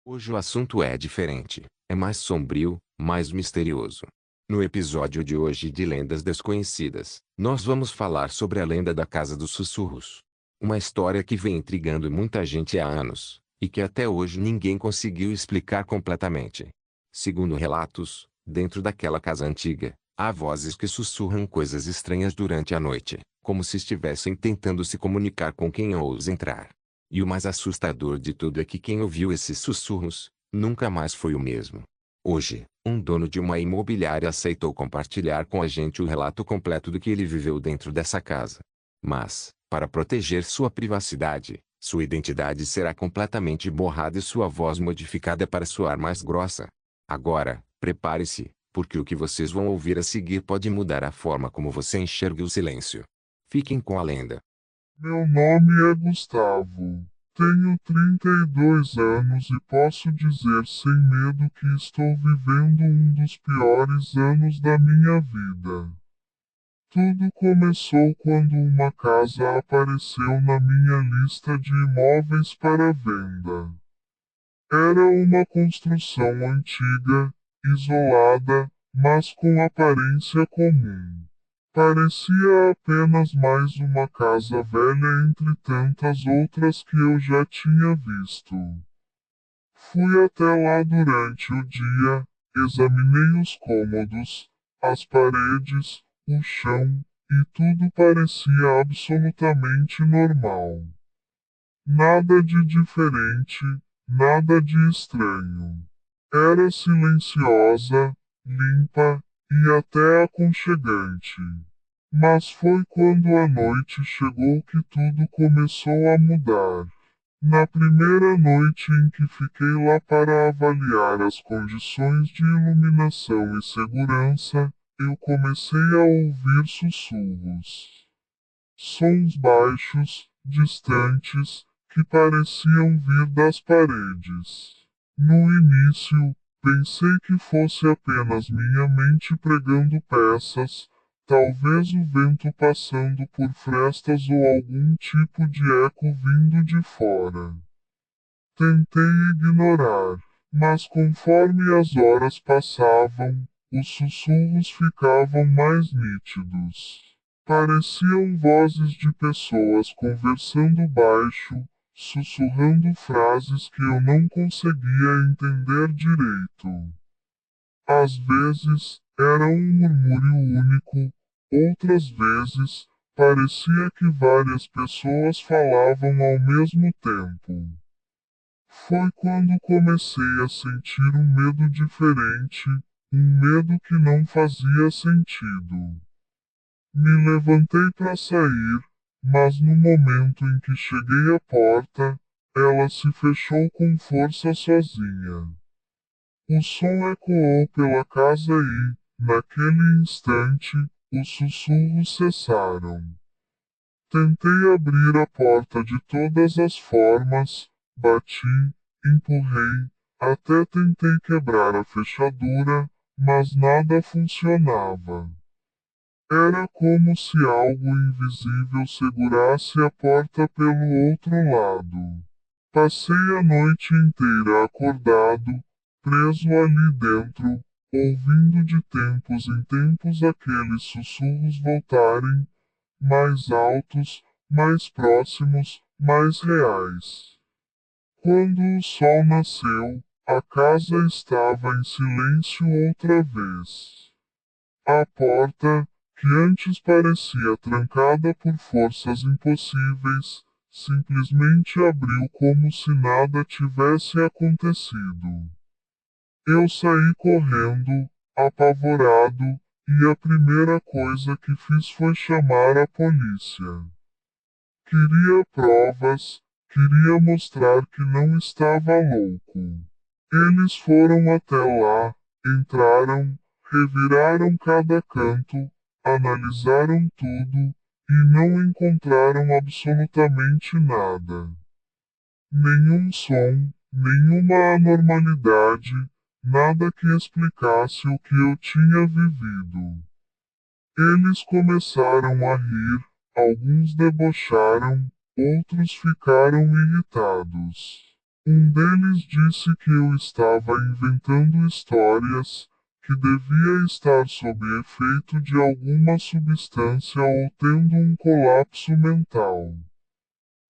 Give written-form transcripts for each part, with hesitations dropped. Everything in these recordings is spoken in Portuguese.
Hoje o assunto é diferente, é mais sombrio, mais misterioso. No episódio de hoje de Lendas Desconhecidas, nós vamos falar sobre a lenda da Casa dos Sussurros. Uma história que vem intrigando muita gente há anos, e que até hoje ninguém conseguiu explicar completamente. Segundo relatos, dentro daquela casa antiga, há vozes que sussurram coisas estranhas durante a noite, como se estivessem tentando se comunicar com quem ousa entrar. E o mais assustador de tudo é que quem ouviu esses sussurros, nunca mais foi o mesmo. Hoje, um dono de uma imobiliária aceitou compartilhar com a gente o relato completo do que ele viveu dentro dessa casa. Mas, para proteger sua privacidade, sua identidade será completamente borrada e sua voz modificada para soar mais grossa. Agora, prepare-se, porque o que vocês vão ouvir a seguir pode mudar a forma como você enxerga o silêncio. Fiquem com a lenda. Meu nome é Gustavo. Tenho 32 anos e posso dizer sem medo que estou vivendo um dos piores anos da minha vida. Tudo começou quando uma casa apareceu na minha lista de imóveis para venda. Era uma construção antiga, isolada, mas com aparência comum. Parecia apenas mais uma casa velha entre tantas outras que eu já tinha visto. Fui até lá durante o dia, examinei os cômodos, as paredes, o chão, e tudo parecia absolutamente normal. Nada de diferente, nada de estranho. Era silenciosa, limpa e até aconchegante. Mas foi quando a noite chegou que tudo começou a mudar. Na primeira noite em que fiquei lá para avaliar as condições de iluminação e segurança, eu comecei a ouvir sussurros. Sons baixos, distantes, que pareciam vir das paredes. No início, pensei que fosse apenas minha mente pregando peças, talvez o vento passando por frestas ou algum tipo de eco vindo de fora. Tentei ignorar, mas conforme as horas passavam, os sussurros ficavam mais nítidos. Pareciam vozes de pessoas conversando baixo, sussurrando frases que eu não conseguia entender direito. Às vezes, era um murmúrio único, outras vezes, parecia que várias pessoas falavam ao mesmo tempo. Foi quando comecei a sentir um medo diferente, um medo que não fazia sentido. Me levantei para sair, mas no momento em que cheguei à porta, ela se fechou com força sozinha. O som ecoou pela casa e, naquele instante, os sussurros cessaram. Tentei abrir a porta de todas as formas, bati, empurrei, até tentei quebrar a fechadura, mas nada funcionava. Era como se algo invisível segurasse a porta pelo outro lado. Passei a noite inteira acordado, preso ali dentro, ouvindo de tempos em tempos aqueles sussurros voltarem, mais altos, mais próximos, mais reais. Quando o sol nasceu, a casa estava em silêncio outra vez. A porta, que antes parecia trancada por forças impossíveis, simplesmente abriu como se nada tivesse acontecido. Eu saí correndo, apavorado, e a primeira coisa que fiz foi chamar a polícia. Queria provas, queria mostrar que não estava louco. Eles foram até lá, entraram, reviraram cada canto, analisaram tudo, e não encontraram absolutamente nada. Nenhum som, nenhuma anormalidade, nada que explicasse o que eu tinha vivido. Eles começaram a rir, alguns debocharam, outros ficaram irritados. Um deles disse que eu estava inventando histórias, que devia estar sob efeito de alguma substância ou tendo um colapso mental.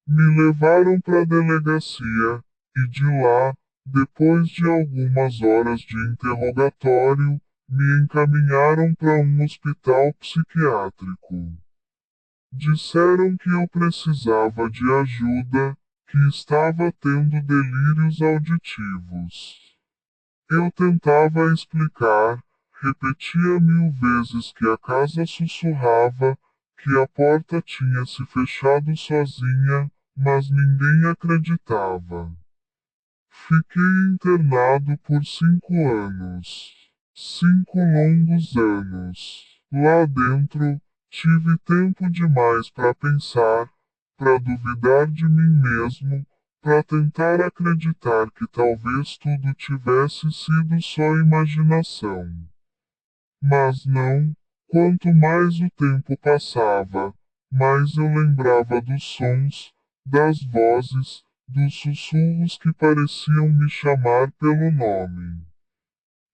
Me levaram para a delegacia, e de lá, depois de algumas horas de interrogatório, me encaminharam para um hospital psiquiátrico. Disseram que eu precisava de ajuda, que estava tendo delírios auditivos. Eu tentava explicar, repetia 1000 vezes que a casa sussurrava, que a porta tinha se fechado sozinha, mas ninguém acreditava. Fiquei internado por 5 anos. 5 longos anos. Lá dentro, tive tempo demais para pensar, para duvidar de mim mesmo, para tentar acreditar que talvez tudo tivesse sido só imaginação. Mas não, quanto mais o tempo passava, mais eu lembrava dos sons, das vozes, dos sussurros que pareciam me chamar pelo nome.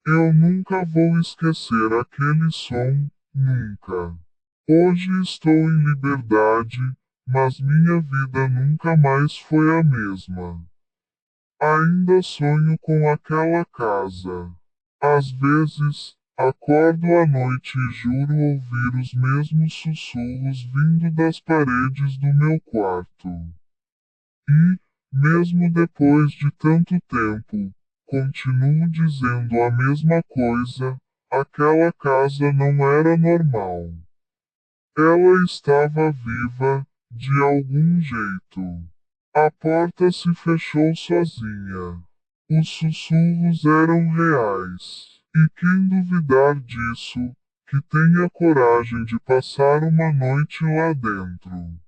Eu nunca vou esquecer aquele som, nunca. Hoje estou em liberdade, mas minha vida nunca mais foi a mesma. Ainda sonho com aquela casa. Às vezes, acordo à noite e juro ouvir os mesmos sussurros vindo das paredes do meu quarto. E, mesmo depois de tanto tempo, continuo dizendo a mesma coisa: aquela casa não era normal. Ela estava viva, de algum jeito. A porta se fechou sozinha. Os sussurros eram reais. E quem duvidar disso, que tenha coragem de passar uma noite lá dentro.